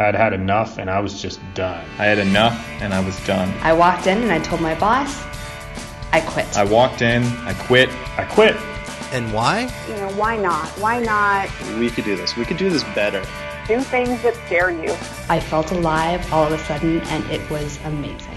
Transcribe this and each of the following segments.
I'd had enough and I was just done. I had enough and I was done. I walked in and I told my boss, I quit. I walked in, I quit. I quit. And why? Why not? Why not We could do this. We could do this better. do things that scare you? I felt alive all of a sudden, and it was amazing.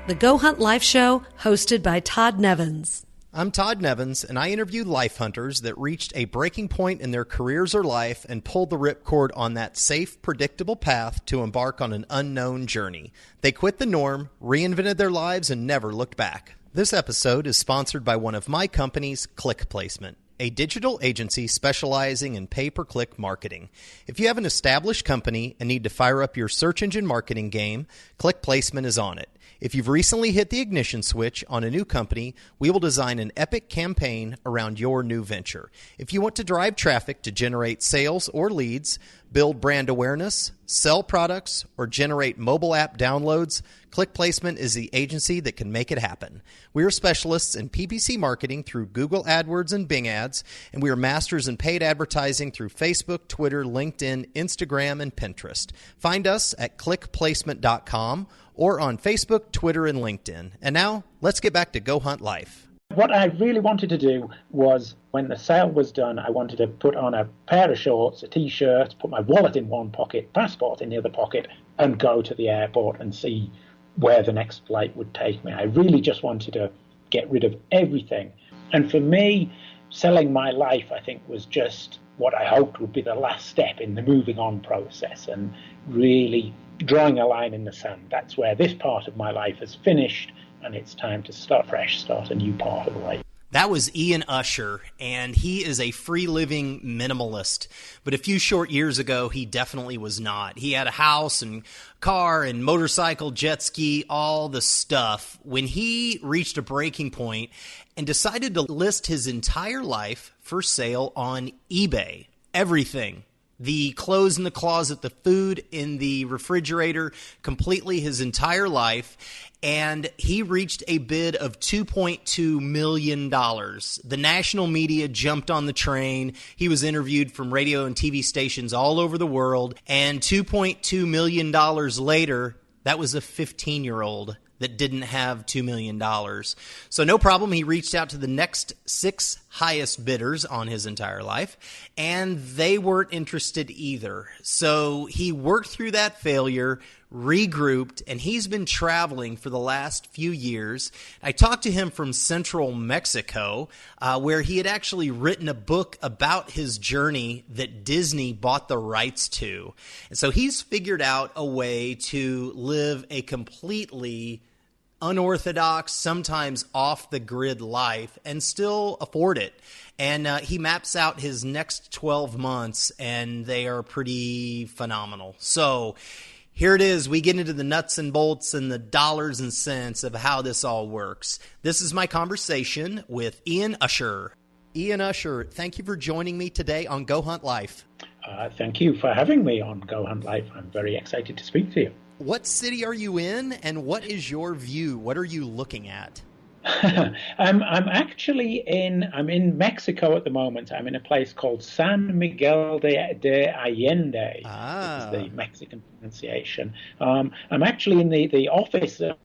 The Go Hunt Life Show, hosted by Todd Nevins. I'm Todd Nevins, and I interview life hunters that reached a breaking point in their careers or life and pulled the ripcord on that safe, predictable path to embark on an unknown journey. They quit the norm, reinvented their lives, and never looked back. This episode is sponsored by one of my companies, Click Placement, a digital agency specializing in pay-per-click marketing. If you have an established company and need to fire up your search engine marketing game, Click Placement is on it. If you've recently hit the ignition switch on a new company, we will design an epic campaign around your new venture. If you want to drive traffic to generate sales or leads, build brand awareness, sell products, or generate mobile app downloads, Click Placement is the agency that can make it happen. We are specialists in PPC marketing through Google AdWords and Bing ads, and we are masters in paid advertising through Facebook, Twitter, LinkedIn, Instagram, and Pinterest. Find us at clickplacement.com or on Facebook, Twitter, and LinkedIn. And now, let's get back to Go Hunt Life. What I really wanted to do was, when the sale was done, I wanted to put on a pair of shorts, a T-shirt, put my wallet in one pocket, passport in the other pocket, and go to the airport and see where the next flight would take me. I really just wanted to get rid of everything. And for me, selling my life, I think, was just what I hoped would be the last step in the moving on process and really drawing a line in the sand. That's where this part of my life has finished, and it's time to start fresh, start a new part of life. That was Ian Usher, and he is a free-living minimalist. But a few short years ago, he definitely was not. He had a house and car and motorcycle, jet ski, all the stuff, when he reached a breaking point and decided to list his entire life for sale on eBay. Everything. The clothes in the closet, the food in the refrigerator, completely his entire life. And he reached a bid of $2.2 million. The national media jumped on the train. He was interviewed from radio and TV stations all over the world. And $2.2 million later, that was a 15-year-old that didn't have $2 million. So no problem. He reached out to the next 6 highest bidders on his entire life, and they weren't interested either. So he worked through that failure, regrouped, and he's been traveling for the last few years. I talked to him from central Mexico, where he had actually written a book about his journey that Disney bought the rights to. And so he's figured out a way to live a completely unorthodox, sometimes off-the-grid life and still afford it. And he maps out his next 12 months, and they are pretty phenomenal. So here it is. We get into the nuts and bolts and the dollars and cents of how this all works. This is my conversation with Ian Usher. Ian Usher, thank you for joining me today on Go Hunt Life. Thank you for having me on Go Hunt Life. I'm very excited to speak to you. What city are you in, and what is your view? What are you looking at? I'm in Mexico at the moment. I'm in a place called San Miguel de Allende. This is the Mexican pronunciation. I'm actually in the office of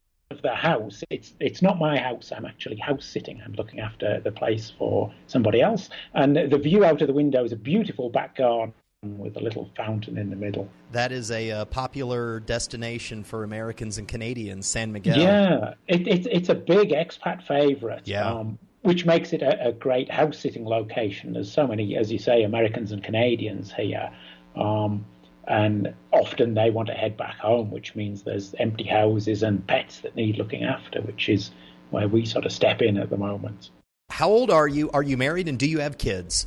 the house. It's not my house. I'm actually house sitting. I'm looking after the place for somebody else. And the view out of the window is a beautiful back garden with a little fountain in the middle. That is a popular destination for Americans and Canadians, San Miguel. Yeah, it's a big expat favorite. Yeah. Which makes it a great house-sitting location. There's so many, as you say, Americans and Canadians here. And often they want to head back home, which means there's empty houses and pets that need looking after, which is where we sort of step in at the moment. How old are you? Are you married, and do you have kids?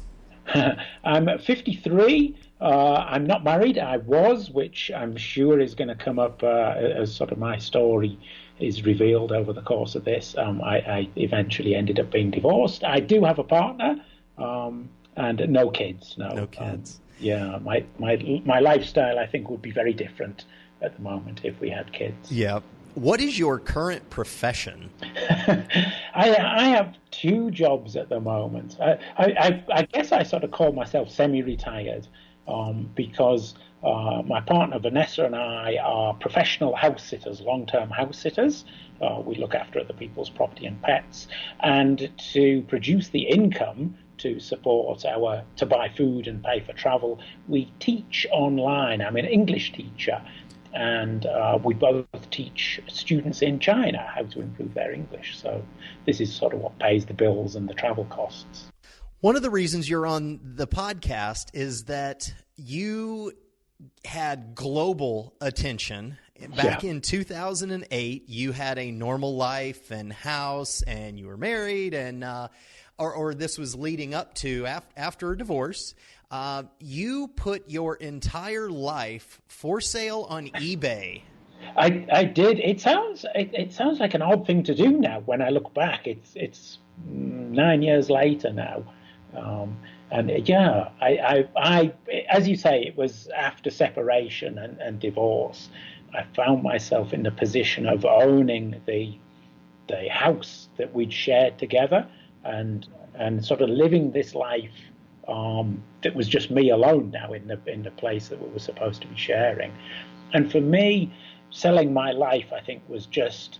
I'm 53. I'm not married. I was, which I'm sure is going to come up as sort of my story is revealed over the course of this. I eventually ended up being divorced. I do have a partner and no kids. No kids. Yeah, my lifestyle, I think, would be very different at the moment if we had kids. Yeah. What is your current profession? I have 2 jobs at the moment. I guess I sort of call myself semi-retired. because my partner Vanessa and I are professional house sitters, long-term house sitters. We look after other people's property and pets, and to produce the income to support to buy food and pay for travel, we teach online. I'm an English teacher, and we both teach students in China how to improve their English. So this is sort of what pays the bills and the travel costs. One of the reasons you're on the podcast is that you had global attention. Back in 2008, you had a normal life and house, and you were married, and or this was leading up to after a divorce. You put your entire life for sale on eBay. I did. It sounds like an odd thing to do now. When I look back, it's 9 years later now. And yeah, I, as you say, it was after separation and divorce. I found myself in the position of owning the house that we'd shared together, and sort of living this life that was just me alone now in the place that we were supposed to be sharing. And for me, selling my life, I think, was just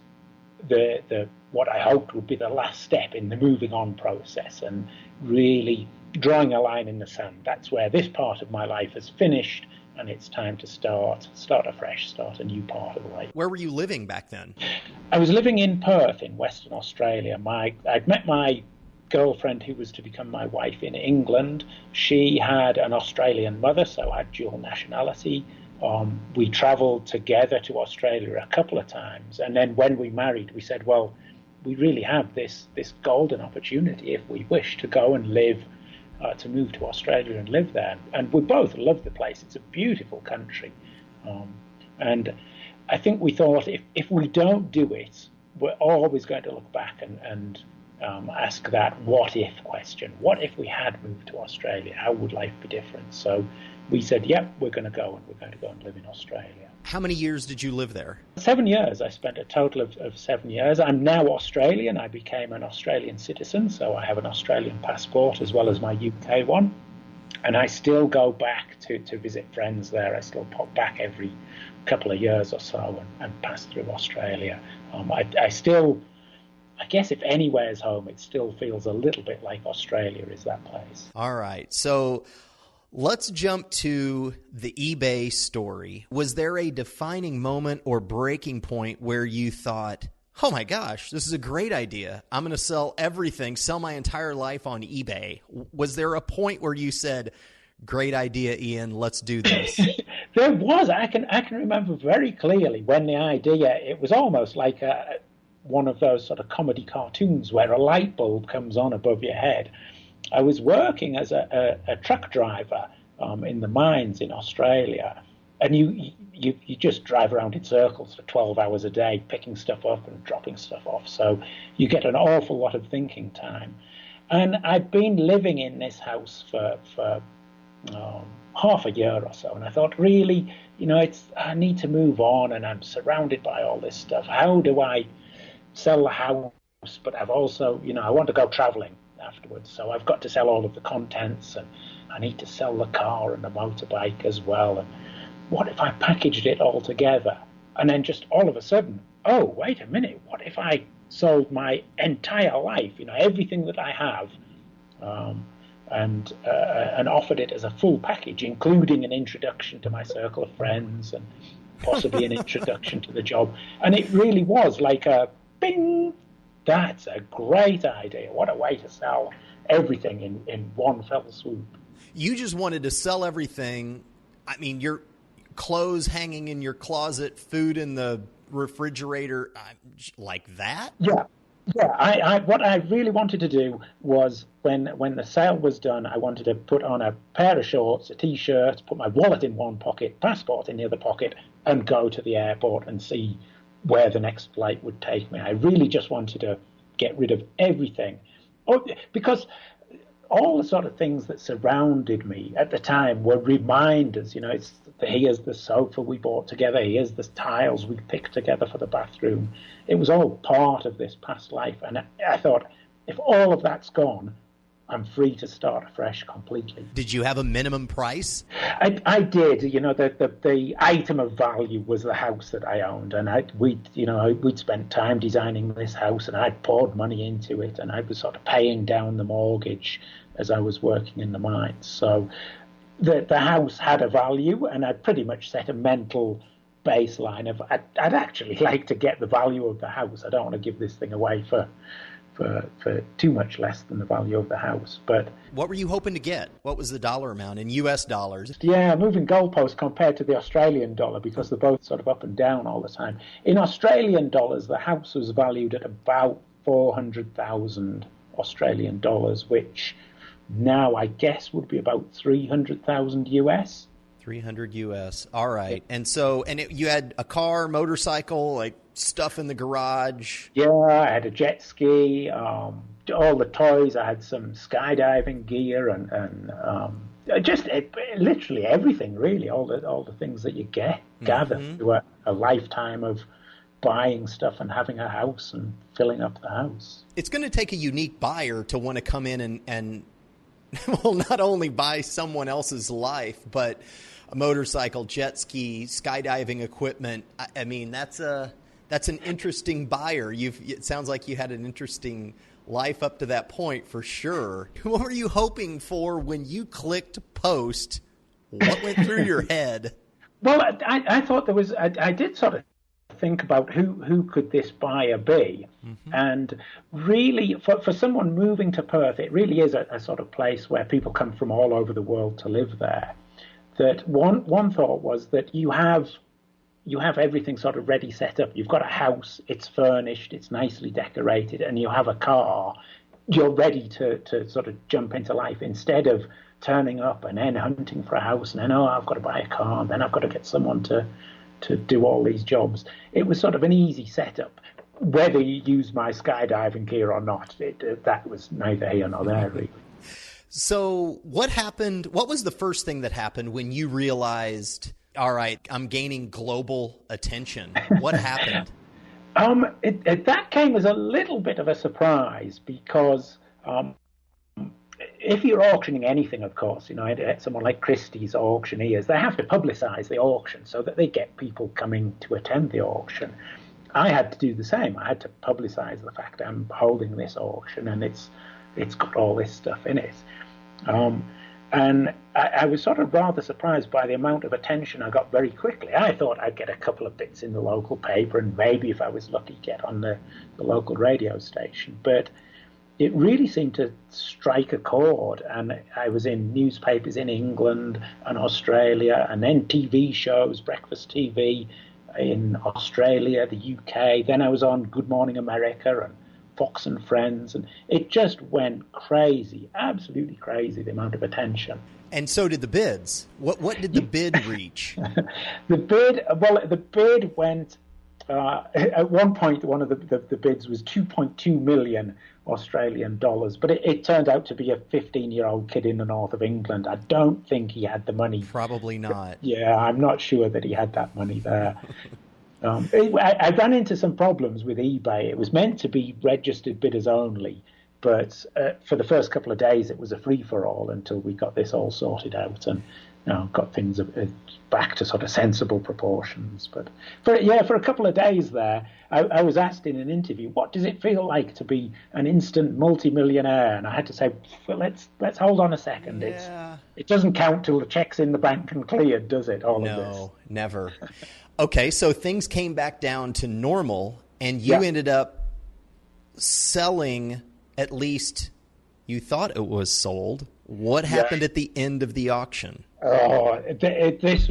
the what I hoped would be the last step in the moving on process, and really drawing a line in the sand. That's where this part of my life has finished, and it's time to start afresh, start a new part of life. Where were you living back then? I was living in Perth in Western Australia. I'd met my girlfriend who was to become my wife in England. She had an Australian mother, so I had dual nationality. We travelled together to Australia a couple of times, and then when we married, we said, well, we really have this golden opportunity if we wish to go and live, to move to Australia and live there. And we both love the place. It's a beautiful country. And I think we thought if we don't do it, we're always going to look back and ask that what if question. What if we had moved to Australia? How would life be different? So we said, yep, we're going to go, and we're going to go and live in Australia. How many years did you live there? 7 years. I spent a total of 7 years. I'm now Australian. I became an Australian citizen, so I have an Australian passport as well as my UK one. And I still go back to visit friends there. I still pop back every couple of years or so and pass through Australia. I still, I guess if anywhere's home, it still feels a little bit like Australia is that place. All right. So let's jump to the eBay story. Was there a defining moment or breaking point where you thought, oh my gosh, this is a great idea. I'm going to sell everything, sell my entire life on eBay. Was there a point where you said, great idea, Ian, let's do this? There was. I can remember very clearly when the idea, it was almost like one of those sort of comedy cartoons where a light bulb comes on above your head. I was working as a truck driver in the mines in Australia, and you just drive around in circles for 12 hours a day, picking stuff up and dropping stuff off. So you get an awful lot of thinking time. And I'd been living in this house for half a year or so, and I thought, really, I need to move on, and I'm surrounded by all this stuff. How do I sell the house? But I've also, I want to go traveling afterwards, so I've got to sell all of the contents, and I need to sell the car and the motorbike as well. And what if I packaged it all together, and then just all of a sudden, oh, wait a minute, what if I sold my entire life, everything that I have, and offered it as a full package, including an introduction to my circle of friends and possibly an introduction to the job. And it really was like a bing. That's a great idea. What a way to sell everything in one fell swoop. You just wanted to sell everything. I mean, your clothes hanging in your closet, food in the refrigerator, like that? Yeah. I what I really wanted to do was when the sale was done, I wanted to put on a pair of shorts, a T-shirt, put my wallet in one pocket, passport in the other pocket, and go to the airport and see where the next flight would take me. I really just wanted to get rid of everything. Because all the sort of things that surrounded me at the time were reminders. Here's the sofa we bought together, here's the tiles we picked together for the bathroom. It was all part of this past life. And I thought, if all of that's gone, I'm free to start afresh completely. Did you have a minimum price? I did. The item of value was the house that I owned, and we'd spent time designing this house, and I'd poured money into it, and I was sort of paying down the mortgage as I was working in the mines. So the house had a value, and I'd pretty much set a mental baseline of I'd actually like to get the value of the house. I don't want to give this thing away for too much less than the value of the house. But what were you hoping to get? What was the dollar amount in US dollars? Yeah, moving goalposts compared to the Australian dollar, because they're both sort of up and down all the time. In Australian dollars, the house was valued at about 400,000 Australian dollars, which now I guess would be about 300,000 US. 300 US. All right. And so, you had a car, motorcycle, like stuff in the garage. Yeah, I had a jet ski, all the toys. I had some skydiving gear and just literally everything, really. All the things that you gather through a lifetime of buying stuff and having a house and filling up the house. It's going to take a unique buyer to want to come in and well, not only buy someone else's life, but a motorcycle, jet ski, skydiving equipment. I mean, that's an interesting buyer. It sounds like you had an interesting life up to that point, for sure. What were you hoping for when you clicked post? What went through your head? Well, I thought there was. I did sort of think about who could this buyer be, and really, for someone moving to Perth, it really is a sort of place where people come from all over the world to live there. That one thought was that you have everything sort of ready set up. You've got a house, it's furnished, it's nicely decorated, and you have a car. You're ready to sort of jump into life, instead of turning up and then hunting for a house, and then, I've got to buy a car, and then I've got to get someone to do all these jobs. It was sort of an easy setup. Whether you use my skydiving gear or not, that was neither here nor there, really. So what happened? What was the first thing that happened when you realized, all right, I'm gaining global attention? What happened? That came as a little bit of a surprise, because if you're auctioning anything, of course, someone like Christie's auctioneers, they have to publicize the auction so that they get people coming to attend the auction. I had to do the same. I had to publicize the fact I'm holding this auction, and it's got all this stuff in it. And I was sort of rather surprised by the amount of attention I got very quickly. I thought I'd get a couple of bits in the local paper, and maybe, if I was lucky, get on the local radio station. But it really seemed to strike a chord, and I was in newspapers in England and Australia, and then TV shows, breakfast TV in Australia, the UK. Then I was on Good Morning America and Fox and Friends, and it just went crazy, absolutely crazy, the amount of attention. And so did the bids. What did the bid reach? The bid went, at one point, one of the bids was 2.2 million Australian dollars, but it turned out to be a 15-year-old kid in the north of England. I don't think he had the money. Probably not. Yeah, I'm not sure that he had that money there. I ran into some problems with eBay. It was meant to be registered bidders only, but for the first couple of days it was a free-for-all until we got this all sorted out and got things back to sort of sensible proportions. But for a couple of days there, I was asked in an interview, what does it feel like to be an instant multi-millionaire? And I had to say, well, let's hold on a second. Yeah. It doesn't count till the check's in the bank and cleared, does it? All of this. No, never. Okay, so things came back down to normal, and you ended up selling, at least you thought it was sold. What happened at the end of the auction? Oh, this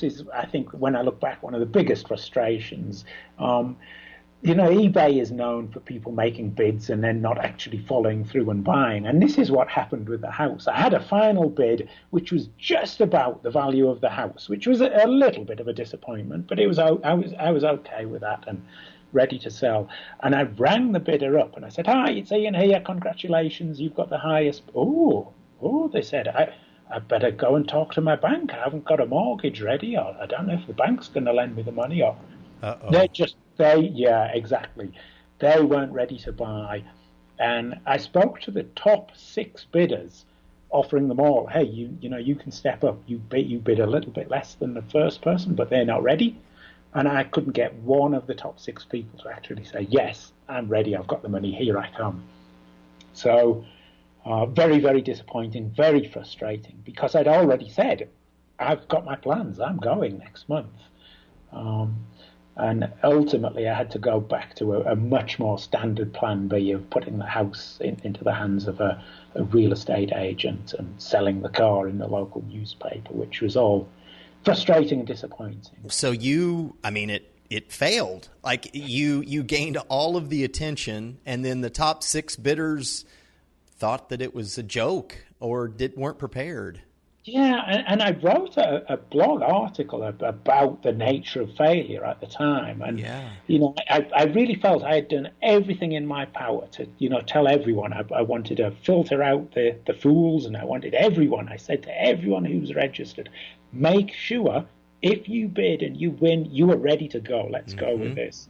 is, I think, when I look back, one of the biggest frustrations. eBay is known for people making bids and then not actually following through and buying. And this is what happened with the house. I had a final bid, which was just about the value of the house, which was a little bit of a disappointment, but I was okay with that and ready to sell. And I rang the bidder up and I said, "Hi, it's Ian here. Congratulations, you've got the highest." Oh, they said, I better go and talk to my bank. I haven't got a mortgage ready, or I don't know if the bank's going to lend me the money, or exactly. They weren't ready to buy. And I spoke to the top 6 bidders, offering them all, hey, you can step up. You bid a little bit less than the first person, but they're not ready. And I couldn't get one of the top 6 people to actually say, yes, I'm ready. I've got the money. Here I come. So very, very disappointing, very frustrating, because I'd already said, I've got my plans. I'm going next month. And ultimately, I had to go back to a much more standard plan B of putting the house into the hands of a real estate agent and selling the car in the local newspaper, which was all frustrating and disappointing. So it failed. Like you gained all of the attention, and then the top 6 bidders thought that it was a joke or weren't prepared. Yeah, and I wrote a blog article about the nature of failure at the time. And, I really felt I had done everything in my power to, tell everyone. I wanted to filter out the fools, and I wanted everyone. I said to everyone who's registered, make sure if you bid and you win, you are ready to go. Let's go with this.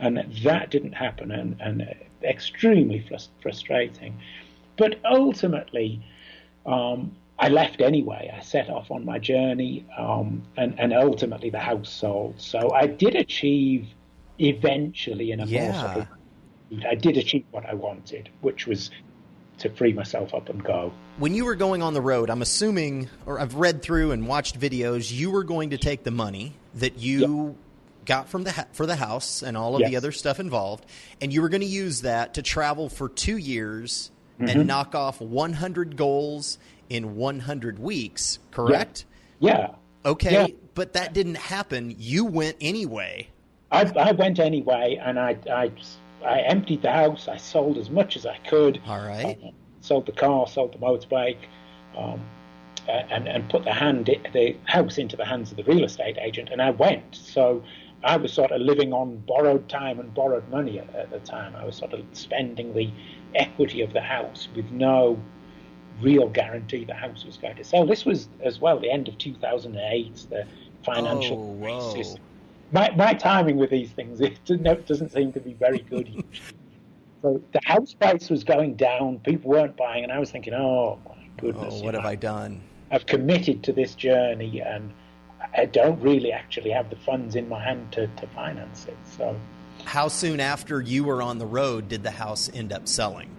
And that didn't happen, and extremely frustrating. But ultimately, I left anyway. I set off on my journey, and ultimately the house sold. So I did achieve eventually in a more sort of, I did achieve what I wanted, which was to free myself up and go. When you were going on the road, I'm assuming, or I've read through and watched videos, you were going to take the money that you got from for the house and all of the other stuff involved, and you were going to use that to travel for 2 years and knock off 100 goals in 100 weeks, correct? Yeah. Okay, but that didn't happen. You went anyway. I went anyway, and I emptied the house. I sold as much as I could. All right. Sold the car, sold the motorbike, and put the house into the hands of the real estate agent, and I went. So I was sort of living on borrowed time and borrowed money at the time. I was sort of spending the equity of the house with no real guarantee the house was going to sell. This was as well the end of 2008, the financial crisis. My timing with these things, it doesn't seem to be very good usually. So the house price was going down, people weren't buying, and I was thinking, oh my goodness. What have I done? I've committed to this journey, and I don't really actually have the funds in my hand to finance it. So, how soon after you were on the road did the house end up selling?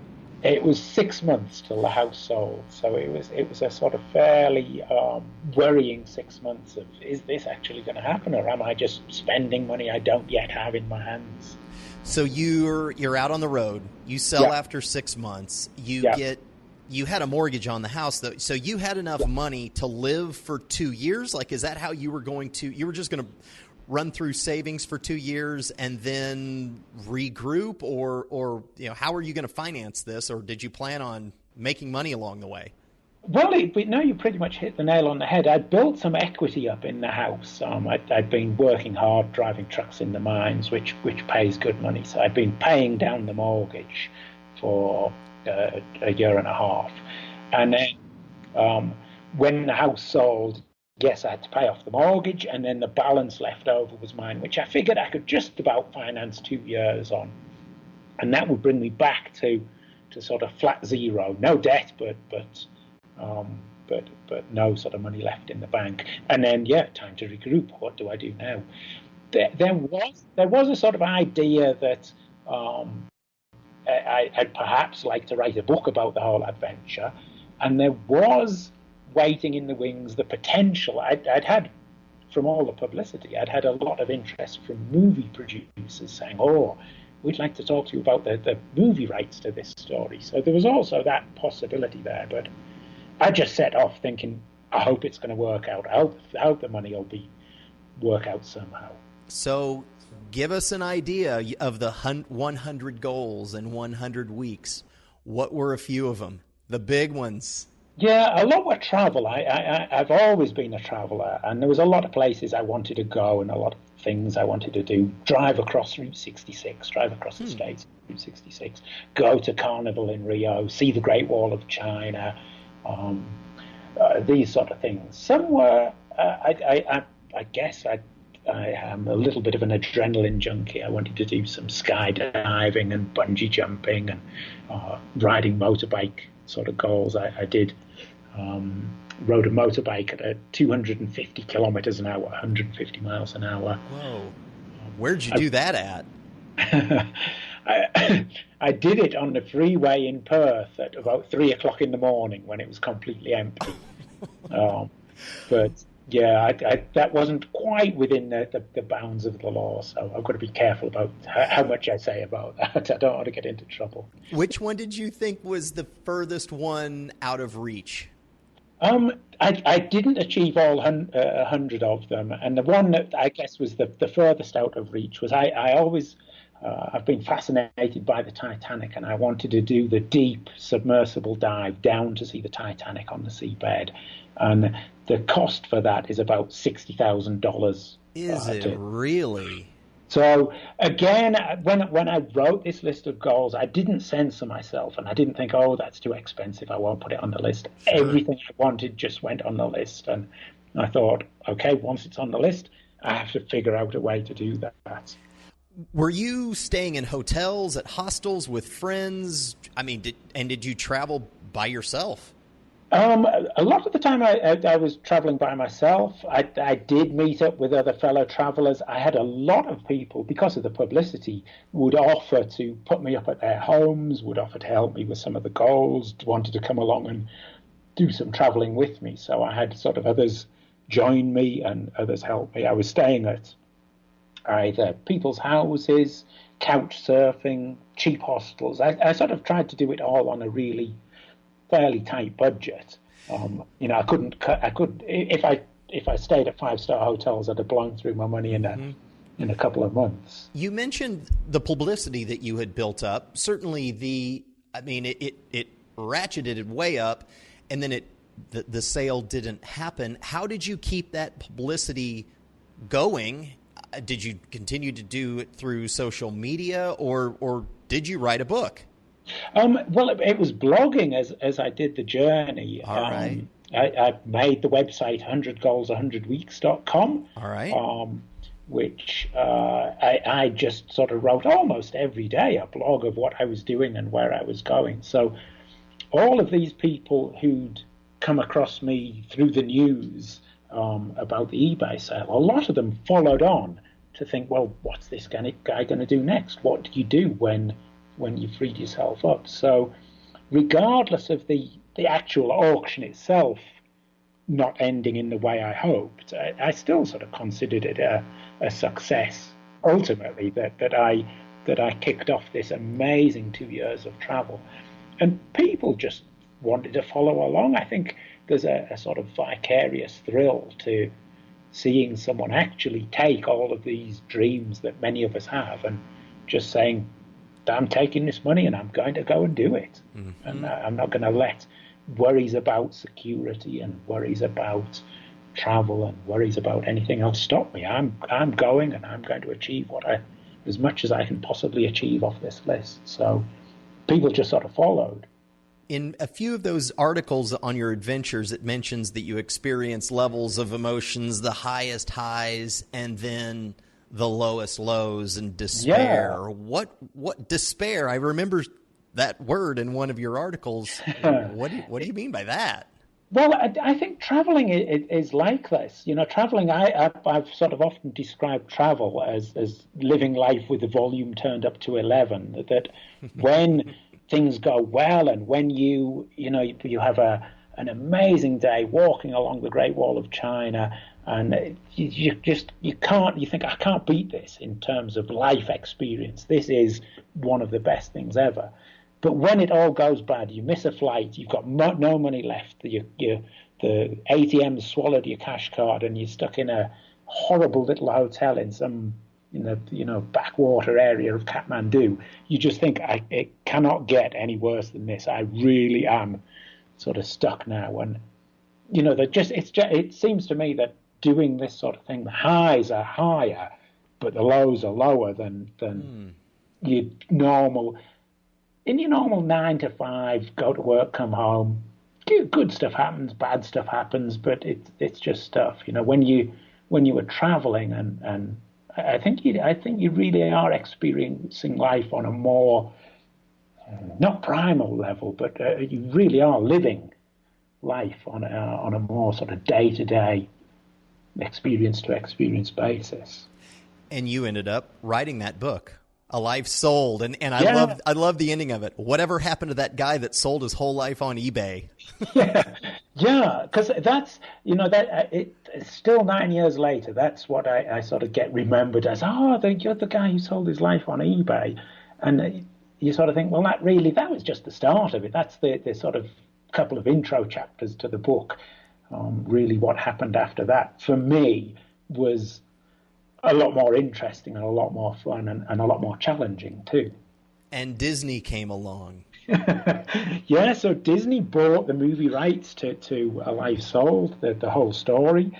It was 6 months till the house sold, so it was a sort of fairly worrying 6 months of, is this actually going to happen, or am I just spending money I don't yet have in my hands? So you're out on the road. You sell after 6 months. You had a mortgage on the house, though, so you had enough money to live for 2 years. Like, is that how you were going to? You were just going to run through savings for 2 years and then regroup, or how are you going to finance this, or did you plan on making money along the way? Well, you pretty much hit the nail on the head. I built some equity up in the house. I'd been working hard, driving trucks in the mines, which pays good money. So I'd been paying down the mortgage for a year and a half. And then when the house sold, yes, I had to pay off the mortgage, and then the balance left over was mine, which I figured I could just about finance 2 years on. And that would bring me back to sort of flat zero. No debt, but no sort of money left in the bank. And then, time to regroup. What do I do now? There was a sort of idea that I'd perhaps like to write a book about the whole adventure. And there was waiting in the wings the potential. I'd had, from all the publicity, I'd had a lot of interest from movie producers saying, oh, we'd like to talk to you about the movie rights to this story. So there was also that possibility there. But I just set off thinking, I hope it's going to work out. I hope the money will work out somehow. So give us an idea of the 100 goals in 100 weeks. What were a few of them? The big ones. Yeah, a lot were travel. I've always been a traveller, and there was a lot of places I wanted to go and a lot of things I wanted to do. Drive across Route 66, drive across the States, Route 66, go to Carnival in Rio, see the Great Wall of China, these sort of things. Some were, I guess, I am a little bit of an adrenaline junkie. I wanted to do some skydiving and bungee jumping and riding motorbike sort of goals. I did rode a motorbike at 250 kilometers an hour, 150 miles an hour. Whoa. Where'd you do that at? I did it on the freeway in Perth at about 3 o'clock in the morning when it was completely empty. But yeah, that wasn't quite within the bounds of the law, so I've got to be careful about how much I say about that. I don't want to get into trouble. Which one did you think was the furthest one out of reach? I didn't achieve all 100 of them, and the one that I guess was the furthest out of reach was I always I've been fascinated by the Titanic, and I wanted to do the deep submersible dive down to see the Titanic on the seabed, and the cost for that is about $60,000. Is it really? So again, when I wrote this list of goals, I didn't censor myself, and I didn't think, oh, that's too expensive, I won't put it on the list. Sure. Everything I wanted just went on the list, and I thought, okay, once it's on the list, I have to figure out a way to do that. Were you staying in hotels, at hostels with friends? I mean, did you travel by yourself? A lot of the time I was traveling by myself. I did meet up with other fellow travelers. I had a lot of people, because of the publicity, would offer to put me up at their homes, would offer to help me with some of the goals, wanted to come along and do some traveling with me. So I had sort of others join me and others help me. I was staying at either people's houses, couch surfing, cheap hostels. I sort of tried to do it all on a really fairly tight budget. I couldn't if I stayed at 5-star hotels, I'd have blown through my money in a couple of months. You mentioned the publicity that you had built up. Certainly it ratcheted way up, and then the sale didn't happen. How did you keep that publicity going? Did you continue to do it through social media, or did you write a book? Well, it was blogging as I did the journey. All right. I made the website 100goals100weeks.com. All right. Which I just sort of wrote almost every day a blog of what I was doing and where I was going. So all of these people who'd come across me through the news about the eBay sale, a lot of them followed on to think, well, what's this guy going to do next? What do you do when you freed yourself up? So regardless of the actual auction itself not ending in the way I hoped, I still sort of considered it a success ultimately, that I kicked off this amazing 2 years of travel, and people just wanted to follow along. I think there's a sort of vicarious thrill to seeing someone actually take all of these dreams that many of us have and just saying, I'm taking this money and I'm going to go and do it. Mm-hmm. And I'm not going to let worries about security and worries about travel and worries about anything else stop me. I'm going, and I'm going to achieve as much as I can possibly achieve off this list. So people just sort of followed. In a few of those articles on your adventures, it mentions that you experience levels of emotions, the highest highs, and then the lowest lows and despair. Yeah. What despair? I remember that word in one of your articles. What do you mean by that? Well, I think traveling is like this. Traveling, I've sort of often described travel as living life with the volume turned up to 11, that when things go well and when you have an amazing day walking along the Great Wall of China, and you think, I can't beat this in terms of life experience. This is one of the best things ever. But when it all goes bad, you miss a flight, you've got no money left, the ATM's swallowed your cash card, and you're stuck in a horrible little hotel in some backwater area of Kathmandu. You just think, it cannot get any worse than this. I really am sort of stuck now. And it seems to me that doing this sort of thing, the highs are higher, but the lows are lower than your normal. In your normal 9 to 5, go to work, come home, good stuff happens, bad stuff happens, but it's just stuff. When when you were traveling, and I think you really are experiencing life on a more, not primal level, but you really are living life on a more sort of day-to-day, experience-to-experience basis. And you ended up writing that book, A Life Sold, and I love the ending of it. Whatever happened to that guy that sold his whole life on eBay? Yeah, because that's, it's still 9 years later, that's what I sort of get remembered as, you're the guy who sold his life on eBay. And you sort of think, well, that was just the start of it. That's the sort of couple of intro chapters to the book. Really what happened after that, for me, was a lot more interesting and a lot more fun and a lot more challenging too. And Disney came along. Yeah, so Disney bought the movie rights to A Life Sold, the whole story.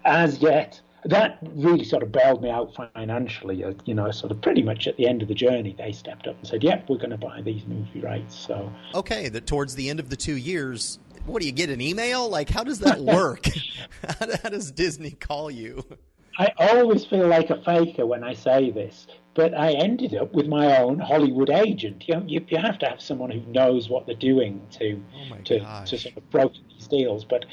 As yet, that really sort of bailed me out financially. Sort of pretty much at the end of the journey, they stepped up and said, "Yep, we're going to buy these movie rights." So okay, towards the end of the 2 years, what do you get, an email? Like, how does that work? How does Disney call you? I always feel like a faker when I say this, but I ended up with my own Hollywood agent. You have to have someone who knows what they're doing to sort of broker these deals. But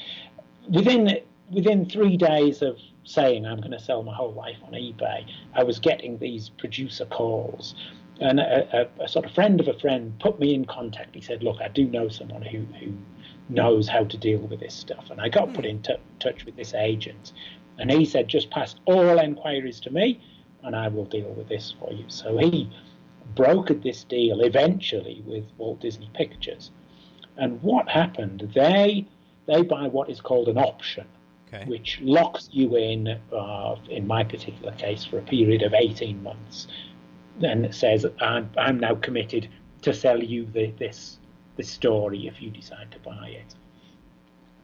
within 3 days of saying I'm going to sell my whole life on eBay, I was getting these producer calls. And a sort of friend of a friend put me in contact. He said, "Look, I do know someone who knows how to deal with this stuff." And I got put in touch with this agent. And he said, "Just pass all enquiries to me, and I will deal with this for you." So he brokered this deal eventually with Walt Disney Pictures. And what happened? They buy what is called an option, which locks you in my particular case, for a period of 18 months. Then it says, I'm now committed to sell you this story if you decide to buy it.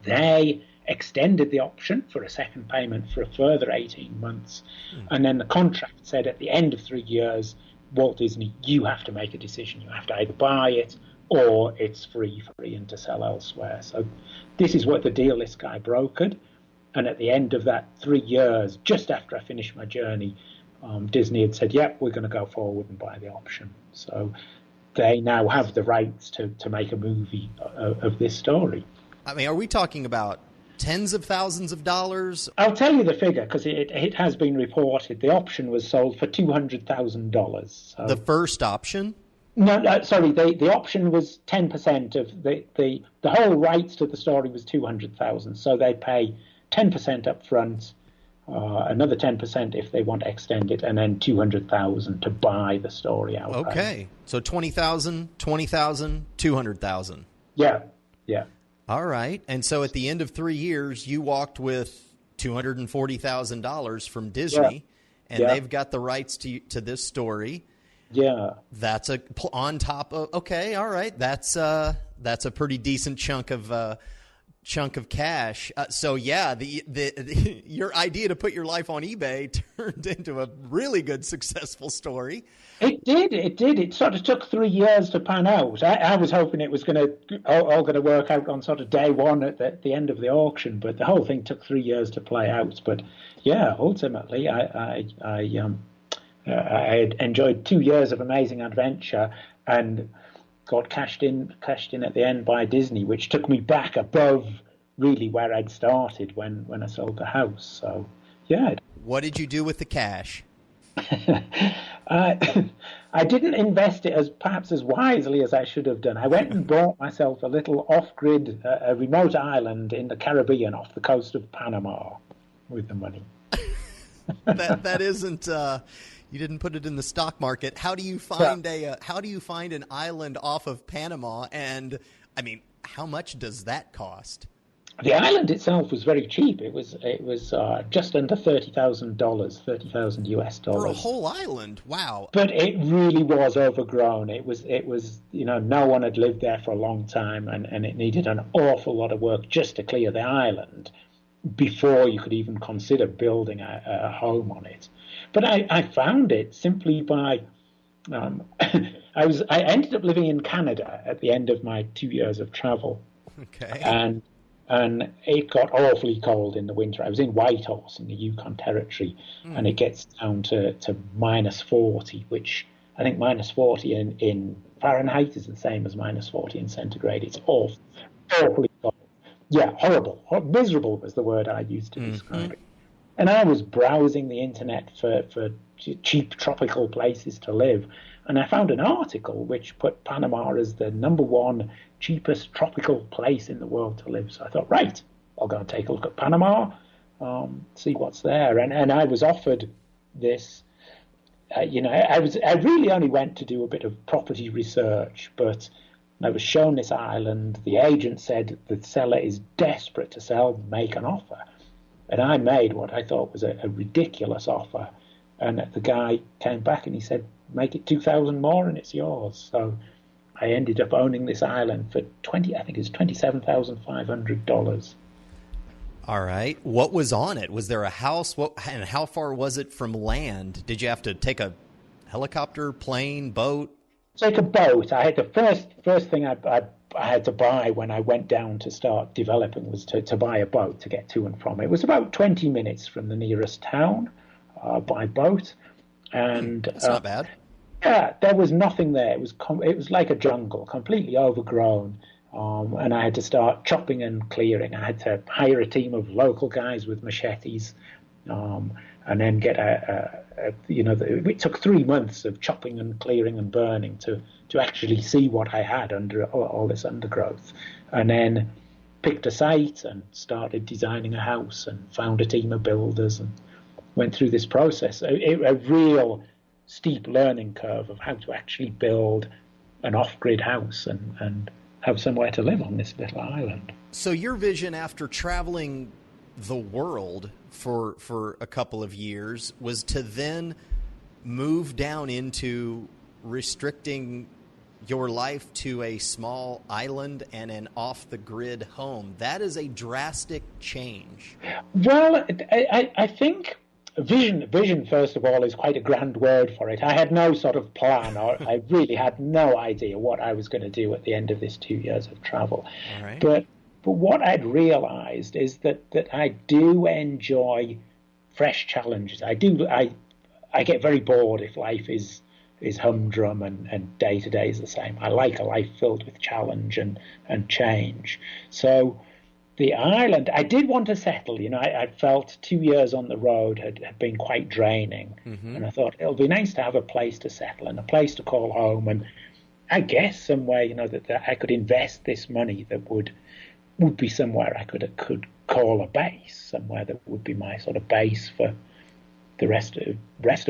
They extended the option for a second payment for a further 18 months. And then the contract said at the end of 3 years, Walt Disney, you have to make a decision. You have to either buy it or it's free and to sell elsewhere. So this is what the deal this guy brokered. And at the end of that 3 years, just after I finished my journey, Disney had said, "Yep, we're going to go forward and buy the option." So they now have the rights to make a movie of this story. I mean, are we talking about tens of thousands of dollars? I'll tell you the figure because it has been reported. The option was sold for $200,000. So. The first option? No, sorry. The option was 10% of the whole rights to the story was $200,000. So they pay 10% up front, another 10% if they want to extend it, and then $200,000 to buy the story out. Okay, so $20,000, $20,000, $200,000. Yeah. All right, and so at the end of 3 years, you walked with $240,000 from Disney, and they've got the rights to this story. Yeah, that's on top of. Okay, all right, that's a pretty decent chunk of cash. So yeah, the your idea to put your life on eBay turned into a really good, successful story. It did. It sort of took 3 years to pan out. I was hoping it was all going to work out on sort of day one at the end of the auction, but the whole thing took 3 years to play out. But yeah, ultimately, I had enjoyed 2 years of amazing adventure and got cashed in at the end by Disney, which took me back above really where I'd started when I sold the house. So yeah. What did you do with the cash? I didn't invest it perhaps as wisely as I should have done. I went and bought myself a little off-grid, a remote island in the Caribbean off the coast of Panama with the money. that isn't. You didn't put it in the stock market. How do you find How do you find an island off of Panama? And I mean, how much does that cost? The island itself was very cheap. It was just under $30,000, $30,000 US dollars for a whole island. Wow! But it really was overgrown. It was no one had lived there for a long time, and it needed an awful lot of work just to clear the island before you could even consider building a home on it. But I found it simply by I ended up living in Canada at the end of my 2 years of travel. Okay. And and it got awfully cold in the winter. I was in Whitehorse in the Yukon Territory, and it gets down to minus 40, which I think minus 40 in Fahrenheit is the same as minus 40 in centigrade. It's awfully cold. Yeah, horrible. Miserable was the word I used to describe it. And I was browsing the internet for cheap tropical places to live, and I found an article which put Panama as the #1 cheapest tropical place in the world to live. So I thought, right, I'll go and take a look at Panama, see what's there. And I was offered this. I really only went to do a bit of property research, but I was shown this island. The agent said the seller is desperate to sell, make an offer. And I made what I thought was a ridiculous offer. And the guy came back and he said, make it 2,000 more and it's yours. So I ended up owning this island for $27,500. All right. What was on it? Was there a house? And how far was it from land? Did you have to take a helicopter, plane, boat? Take a boat. I had the first thing I had to buy when I went down to start developing was to buy a boat to get to and from. It was about 20 minutes from the nearest town by boat, and that's not bad. Yeah, there was nothing there. It was like a jungle, completely overgrown. And I had to start chopping and clearing. I had to hire a team of local guys with machetes, and then get it took 3 months of chopping and clearing and burning to actually see what I had under all this undergrowth, and then picked a site and started designing a house and found a team of builders and went through this process. A real steep learning curve of how to actually build an off-grid house and have somewhere to live on this little island. So your vision after traveling the world for a couple of years was to then move down into restricting your life to a small island and an off-the-grid home. That is a drastic change. Well, I think vision, first of all, is quite a grand word for it. I had no sort of plan, or I really had no idea what I was going to do at the end of this 2 years of travel. All right. But what I'd realized is that I do enjoy fresh challenges. I get very bored if life is humdrum and day to day is the same. I like a life filled with challenge and change. So the island, I did want to settle. I felt 2 years on the road had been quite draining. Mm-hmm. And I thought it'll be nice to have a place to settle and a place to call home. And I guess somewhere, that I could invest this money that would be somewhere I could call a base, somewhere that would be my sort of base for the rest of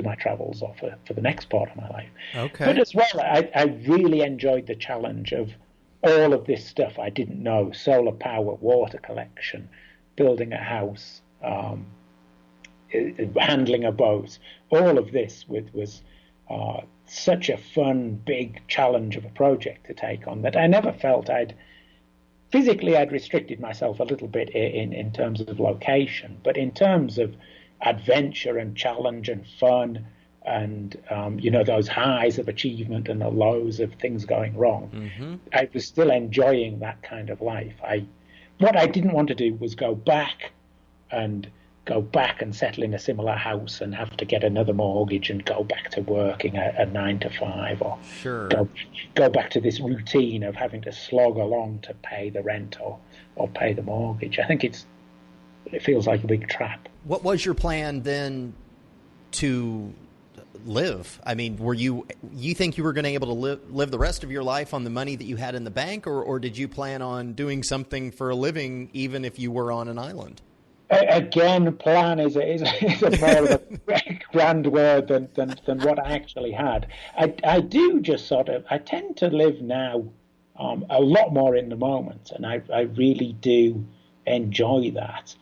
my travels or for the next part of my life. Okay. But as well, I really enjoyed the challenge of all of this stuff I didn't know: solar power, water collection, building a house, handling a boat. All of this was such a fun, big challenge of a project to take on that I never felt I'd restricted myself a little bit in terms of location, but in terms of adventure and challenge and fun and those highs of achievement and the lows of things going wrong. Mm-hmm. I was still enjoying that kind of life. What I didn't want to do was go back and settle in a similar house and have to get another mortgage and go back to working a 9 to 5, or sure. go back to this routine of having to slog along to pay the rent or pay the mortgage. I think it feels like a big trap. What was your plan then to live? I mean, were you think you were going to be able to live the rest of your life on the money that you had in the bank, or did you plan on doing something for a living even if you were on an island? Again, plan is a more of a grand word than what I actually had. I do just I tend to live now a lot more in the moment, and I really do enjoy that.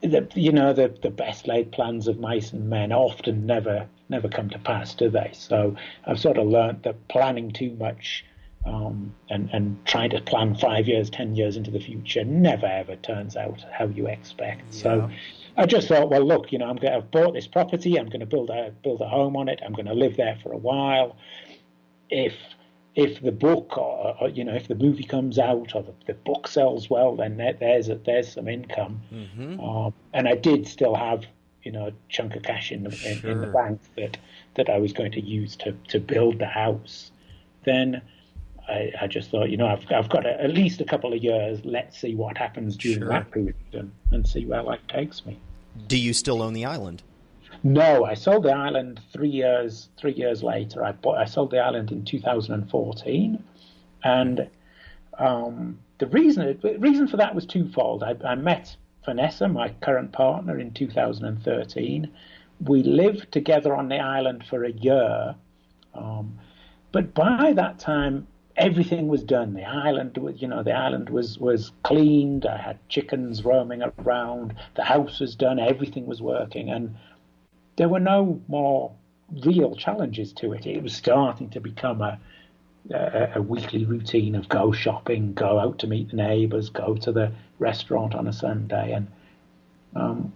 The best laid plans of mice and men often never come to pass, do they? So I've sort of learnt that planning too much and trying to plan 5 years, 10 years into the future never ever turns out how you expect. Yeah. So I just thought, well, look, I've bought this property. I'm going to build a home on it. I'm going to live there for a while. If if the book or if the movie comes out or the book sells well, then there's some income. And I did still have a chunk of cash in the bank that I was going to use to build the house. Then I just thought, I've got at least a couple of years. Let's see what happens during that period and see where life takes me. Do you still own the island? No, I sold the island 3 years later. I sold the island in 2014, and the reason for that was twofold. I met Vanessa, my current partner, in 2013. We lived together on the island for a year, but by that time everything was done. The island was cleaned. I had chickens roaming around. The house was done. Everything was working, and there were no more real challenges to it. It was starting to become a weekly routine of go shopping, go out to meet the neighbours, go to the restaurant on a Sunday. And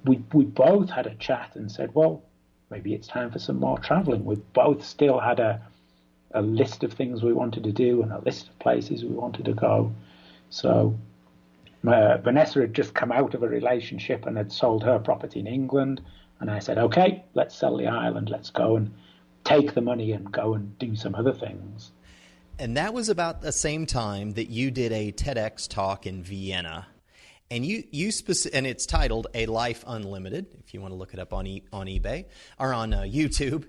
we both had a chat and said, well, maybe it's time for some more travelling. We both still had a list of things we wanted to do and a list of places we wanted to go. So Vanessa had just come out of a relationship and had sold her property in England. And I said, okay, let's sell the island. Let's go and take the money and go and do some other things. And that was about the same time that you did a TEDx talk in Vienna. And and it's titled A Life Unlimited, if you want to look it up on eBay or on YouTube.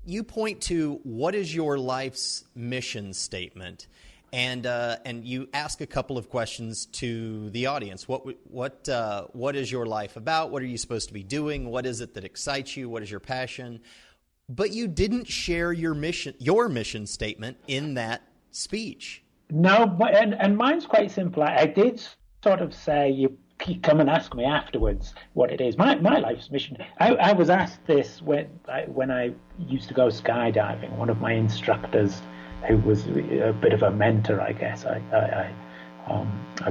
You point to what is your life's mission statement. And you ask a couple of questions to the audience. What is your life about? What are you supposed to be doing? What is it that excites you? What is your passion? But you didn't share your mission statement in that speech. No, and mine's quite simple. I did sort of say, you come and ask me afterwards what it is. My life's mission. I was asked this when I used to go skydiving. One of my instructors, who was a bit of a mentor, I guess. I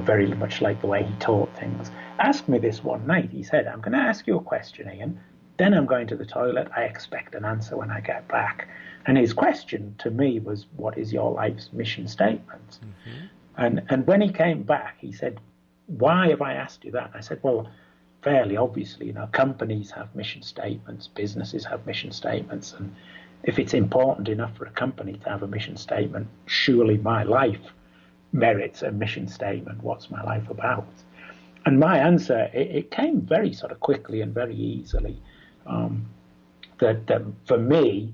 very much like the way he taught things. Asked me this one night. He said, I'm going to ask you a question, Ian. Then I'm going to the toilet. I expect an answer when I get back. And his question to me was, what is your life's mission statement? And when he came back, he said, why have I asked you that? And I said, well, fairly obviously, companies have mission statements, businesses have mission statements, and if it's important enough for a company to have a mission statement, surely my life merits a mission statement. What's my life about? And my answer, it came very sort of quickly and very easily, that for me,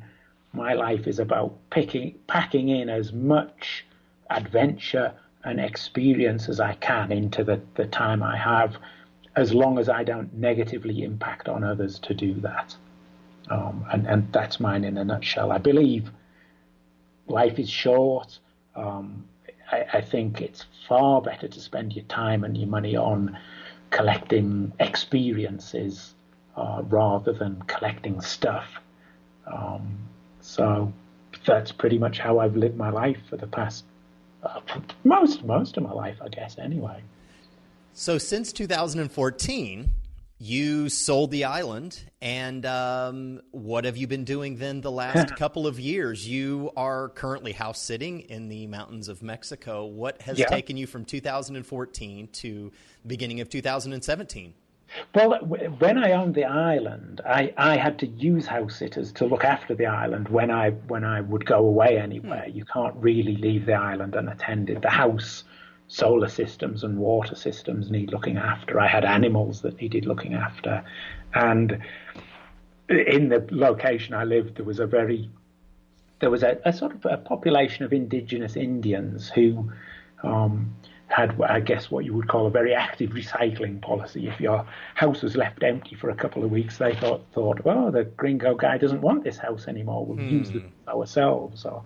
my life is about packing in as much adventure and experience as I can into the time I have, as long as I don't negatively impact on others to do that. And that's mine in a nutshell. I believe life is short. I think it's far better to spend your time and your money on collecting experiences rather than collecting stuff. So that's pretty much how I've lived my life for the past most of my life, I guess, anyway. So since 2014, you sold the island, and what have you been doing then the last couple of years? You are currently house sitting in the mountains of Mexico. What has taken you from 2014 to the beginning of 2017? Well, when I owned the island, I had to use house sitters to look after the island when I would go away anywhere. You can't really leave the island unattended. The house, solar systems and water systems need looking after. I had animals that needed looking after. And in the location I lived, there was a sort of a population of indigenous Indians who had, I guess, what you would call a very active recycling policy. If your house was left empty for a couple of weeks, they thought, well, the gringo guy doesn't want this house anymore. We'll use it ourselves. Or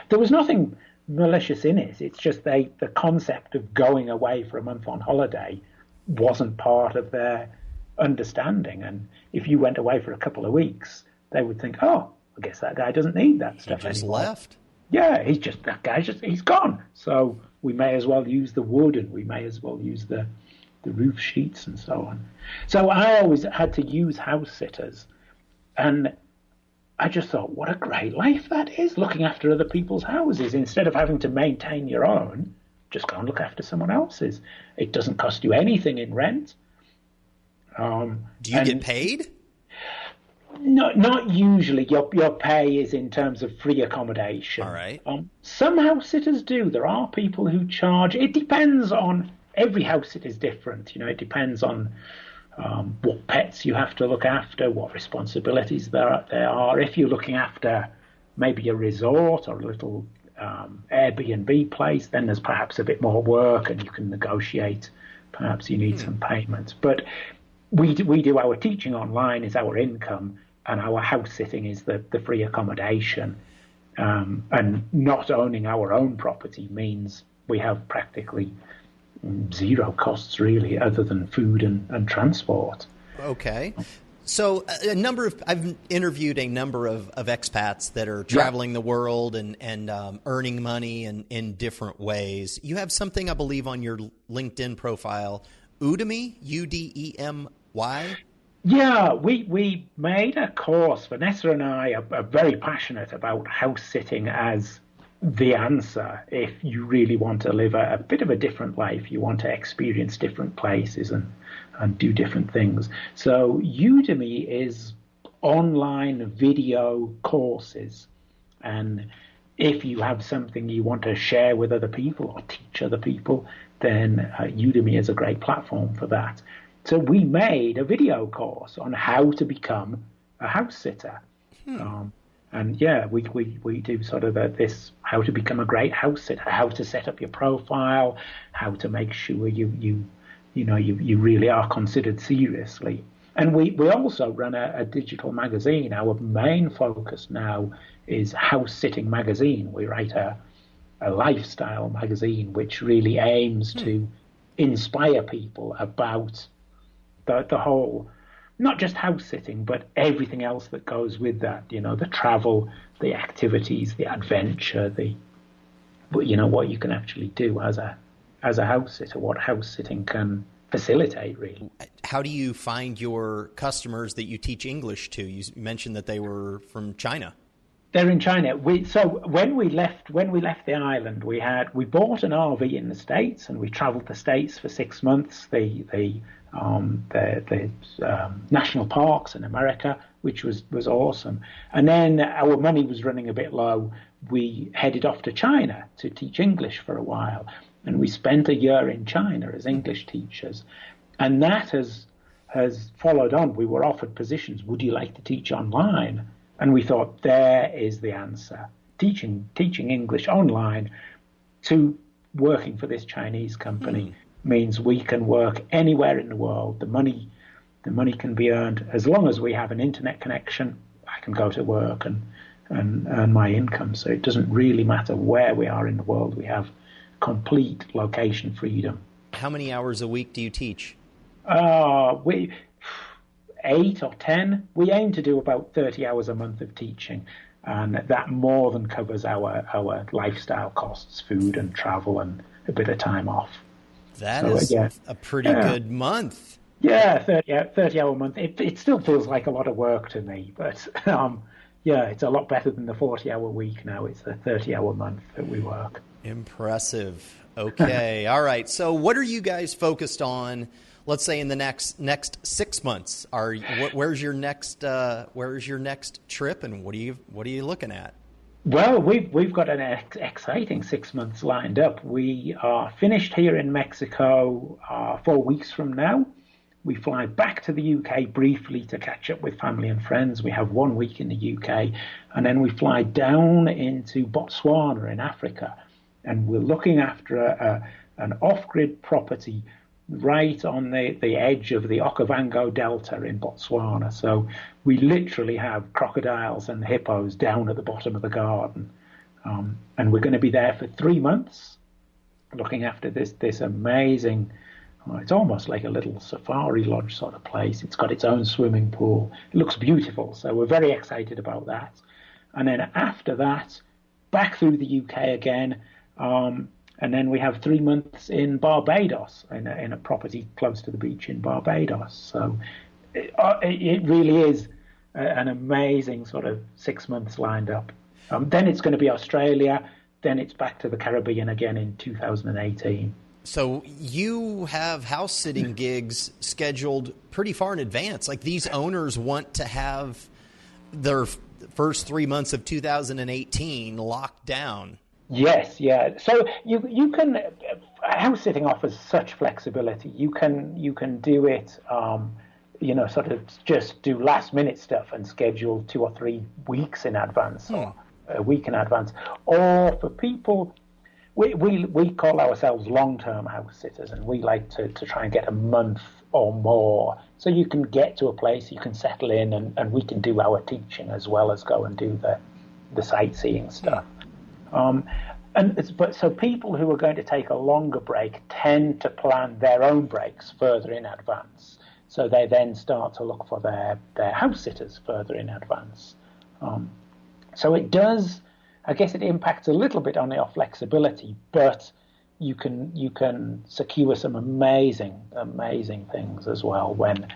there was nothing malicious in it. It's just the concept of going away for a month on holiday wasn't part of their understanding. And if you went away for a couple of weeks, they would think, oh, I guess that guy doesn't need that stuff anymore. He just left. Yeah, he's gone. So we may as well use the wood, and we may as well use the roof sheets and so on. So I always had to use house sitters. And I just thought, what a great life that is, looking after other people's houses. Instead of having to maintain your own, just go and look after someone else's. It doesn't cost you anything in rent. Do you get paid? No, not usually. Your pay is in terms of free accommodation. All right. Some house sitters do. There are people who charge. It depends on, every house sitter is different. It depends on what pets you have to look after, what responsibilities there are. If you're looking after maybe a resort or a little Airbnb place, then there's perhaps a bit more work and you can negotiate. Perhaps you need some payment. But we do our teaching online is our income, and our house sitting is the free accommodation. And not owning our own property means we have practically zero costs, really, other than food and transport. Okay. So I've interviewed a number of expats that are traveling the world and earning money in different ways. You have something, I believe, on your LinkedIn profile, Udemy, Udemy. Yeah, we made a course. Vanessa and I are very passionate about house sitting as the answer if you really want to live a bit of a different life. You want to experience different places and do different things. So Udemy is online video courses. And if you have something you want to share with other people or teach other people, then Udemy is a great platform for that. So we made a video course on how to become a house sitter. And yeah, we do sort of this, how to become a great house sitter, how to set up your profile, how to make sure you really are considered seriously. And we also run a digital magazine. Our main focus now is House Sitting Magazine. We write a lifestyle magazine which really aims to inspire people about the whole, not just house sitting, but everything else that goes with that. The travel, the activities, the adventure, what you can actually do as a house sitter, what house sitting can facilitate, really. How do you find your customers that you teach English to? You mentioned that they were from China. They're in China. So when we left the island, we bought an RV in the States, and we travelled the States for 6 months. The national parks in America, which was awesome. And then our money was running a bit low. We headed off to China to teach English for a while, and we spent a year in China as English teachers. And that has followed on. We were offered positions. Would you like to teach online? And we thought, there is the answer. Teaching English online to working for this Chinese company means we can work anywhere in the world. The money can be earned as long as we have an internet connection. I can go to work and earn my income. So it doesn't really matter where we are in the world. We have complete location freedom. How many hours a week do you teach? 8 or 10. We aim to do about 30 hours a month of teaching, and that more than covers our lifestyle costs, food and travel and a bit of time off. That is a pretty good month. Yeah, 30-hour month. It still feels like a lot of work to me, but it's a lot better than the 40-hour week now. It's a 30-hour month that we work. Impressive. Okay. All right. So what are you guys focused on, let's say, in the next 6 months? Where's your next trip, and what are you looking at? Well, we've got an exciting 6 months lined up. We are finished here in Mexico 4 weeks from now. We fly back to the UK briefly to catch up with family and friends. We have 1 week in the UK, and then we fly down into Botswana in Africa, and we're looking after an off-grid property right on the edge of the Okavango Delta in Botswana. So we literally have crocodiles and hippos down at the bottom of the garden. And we're going to be there for 3 months looking after this amazing, it's almost like a little safari lodge sort of place. It's got its own swimming pool. It looks beautiful. So we're very excited about that. And then after that, back through the UK again, and then we have 3 months in Barbados, in a property close to the beach in Barbados. So it really is an amazing sort of 6 months lined up. Then it's going to be Australia. Then it's back to the Caribbean again in 2018. So you have house sitting gigs scheduled pretty far in advance. Like these owners want to have their first 3 months of 2018 locked down. Yes, yeah. So you can house sitting offers such flexibility. You can do it, sort of just do last minute stuff and schedule 2 or 3 weeks in advance or a week in advance. Or for people, we call ourselves long-term house sitters, and we like to try and get a month or more. So you can get to a place, you can settle in, and we can do our teaching as well as go and do the sightseeing stuff. So people who are going to take a longer break tend to plan their own breaks further in advance. So they then start to look for their house sitters further in advance. So it does, I guess it impacts a little bit on your flexibility, but you can secure some amazing things as well when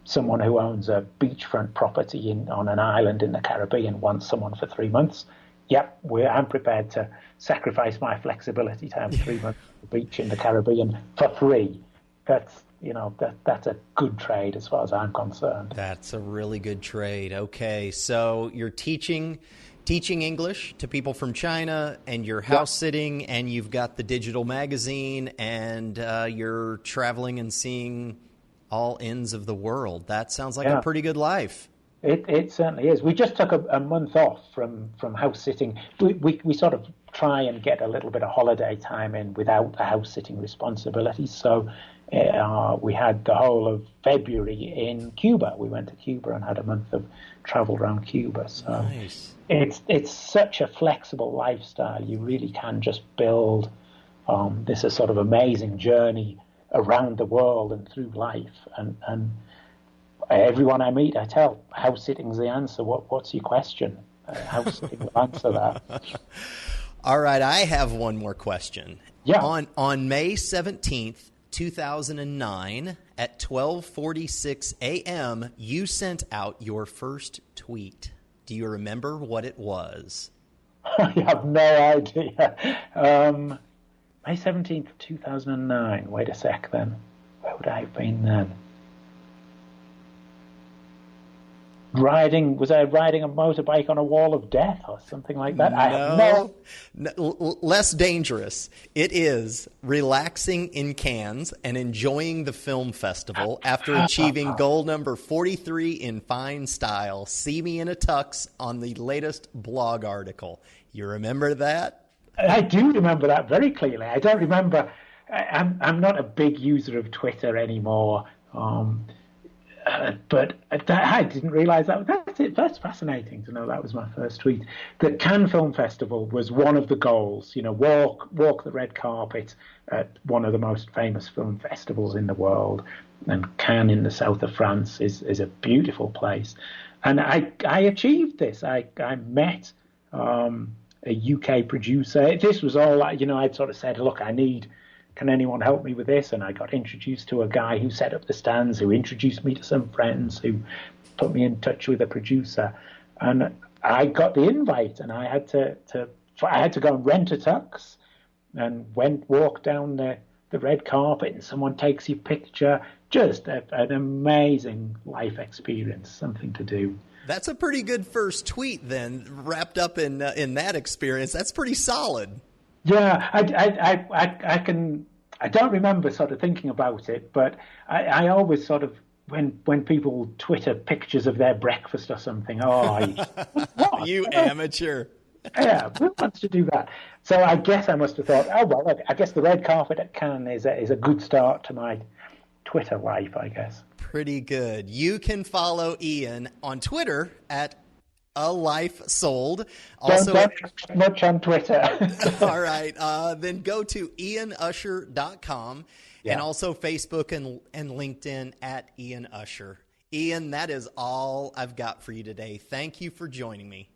someone who owns a beachfront property on an island in the Caribbean wants someone for 3 months. Yep, I'm prepared to sacrifice my flexibility to have 3 months on the beach in the Caribbean for free. That's a good trade as far as I'm concerned. That's a really good trade. Okay, so you're teaching English to people from China, and you're house sitting, and you've got the digital magazine, and you're traveling and seeing all ends of the world. That sounds like a pretty good life. It certainly is. We just took a month off from house sitting. We sort of try and get a little bit of holiday time in without the house sitting responsibilities. So we had the whole of February in Cuba. We went to Cuba and had a month of travel around Cuba. So nice. It's such a flexible lifestyle. You really can just build this a sort of amazing journey around the world and through life. And everyone I meet, I tell, house sitting's the answer. What's your question? House sitting will answer that. All right, I have one more question. Yeah. On May 17th, 2009, at 12:46 a.m., you sent out your first tweet. Do you remember what it was? I have no idea. May 17th, 2009. Wait a sec then. Where would I have been then? Was I riding a motorbike on a wall of death or something like that? No, less dangerous. It is relaxing in Cannes and enjoying the film festival after achieving goal number 43 in fine style. See me in a tux on the latest blog article. You remember that? I do remember that very clearly. I don't remember. I'm not a big user of Twitter anymore. But I didn't realise that. That's it. That's fascinating to know that was my first tweet. The Cannes Film Festival was one of the goals. Walk the red carpet at one of the most famous film festivals in the world. And Cannes in the south of France is a beautiful place. And I achieved this. I met a UK producer. This was all, I'd sort of said, look, can anyone help me with this? And I got introduced to a guy who set up the stands, who introduced me to some friends, who put me in touch with a producer. And I got the invite, and I had to go and rent a tux and walk down the red carpet, and someone takes your picture. Just an amazing life experience, something to do. That's a pretty good first tweet then, wrapped up in that experience. That's pretty solid. Yeah, I don't remember sort of thinking about it, but I always sort of, when people Twitter pictures of their breakfast or something, you amateur. Yeah, who wants to do that? So I guess I must have thought, I guess the red carpet at Cannes is a good start to my Twitter life, I guess. Pretty good. You can follow Ian on Twitter at A Life Sold. Also, don't much on Twitter. All right. Then go to ianusher.com and also Facebook and LinkedIn at Ian Usher. Ian, that is all I've got for you today. Thank you for joining me.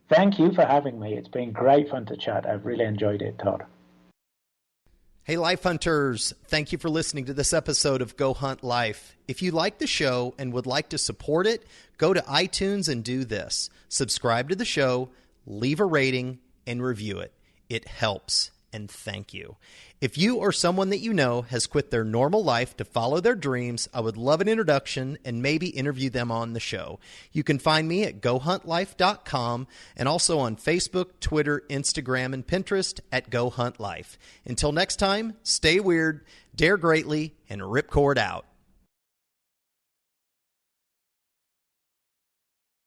Thank you for having me. It's been great fun to chat. I've really enjoyed it, Todd. Hey, Life Hunters, thank you for listening to this episode of Go Hunt Life. If you like the show and would like to support it, go to iTunes and do this. Subscribe to the show, leave a rating, and review it. It helps, and thank you. If you or someone that you know has quit their normal life to follow their dreams, I would love an introduction and maybe interview them on the show. You can find me at GoHuntLife.com and also on Facebook, Twitter, Instagram, and Pinterest at Go Hunt Life. Until next time, stay weird, dare greatly, and ripcord out.